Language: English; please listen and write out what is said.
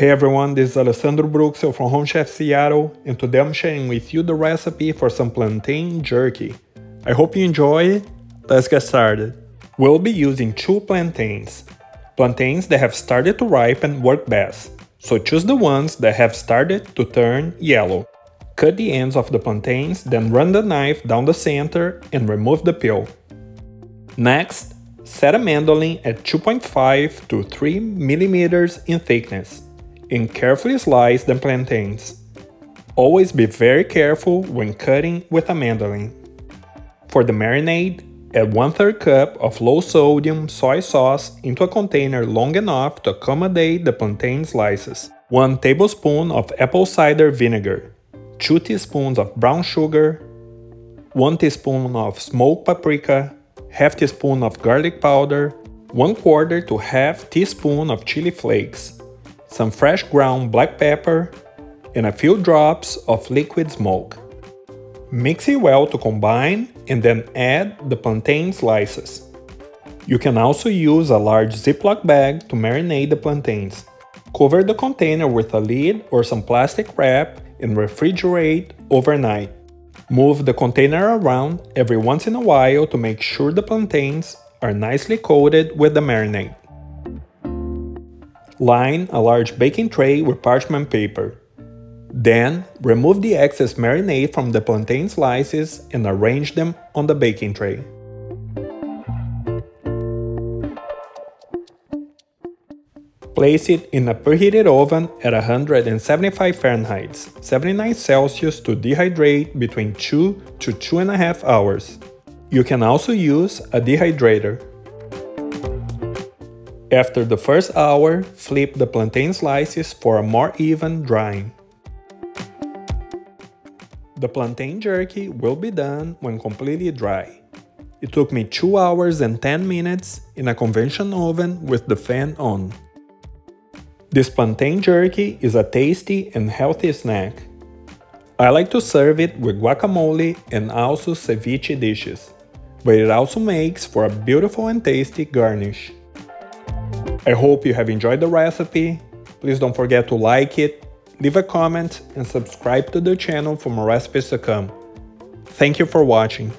Hey everyone, this is Alessandro Bruxel from Home Chef Seattle, and today I'm sharing with you the recipe for some plantain jerky. I hope you enjoy it. Let's get started. We'll be using 2 plantains. Plantains that have started to ripen work best, so choose the ones that have started to turn yellow. Cut the ends of the plantains, then run the knife down the center and remove the peel. Next, set a mandolin at 2.5 to 3 mm in thickness and carefully slice the plantains. Always be very careful when cutting with a mandolin. For the marinade, add 1/3 cup of low-sodium soy sauce into a container long enough to accommodate the plantain slices, 1 tablespoon of apple cider vinegar, 2 teaspoons of brown sugar, 1 teaspoon of smoked paprika, half teaspoon of garlic powder, 1/4 to half teaspoon of chili flakes, some fresh ground black pepper, and a few drops of liquid smoke. Mix it well to combine and then add the plantain slices. You can also use a large Ziploc bag to marinate the plantains. Cover the container with a lid or some plastic wrap and refrigerate overnight. Move the container around every once in a while to make sure the plantains are nicely coated with the marinade. Line a large baking tray with parchment paper. Then, remove the excess marinade from the plantain slices and arrange them on the baking tray. Place it in a preheated oven at 175 Fahrenheit, 79 Celsius to dehydrate between 2 to 2.5 hours. You can also use a dehydrator. After the first hour, flip the plantain slices for a more even drying. The plantain jerky will be done when completely dry. It took me 2 hours and 10 minutes in a conventional oven with the fan on. This plantain jerky is a tasty and healthy snack. I like to serve it with guacamole and also ceviche dishes, but it also makes for a beautiful and tasty garnish. I hope you have enjoyed the recipe. Please don't forget to like it, leave a comment, and subscribe to the channel for more recipes to come. Thank you for watching.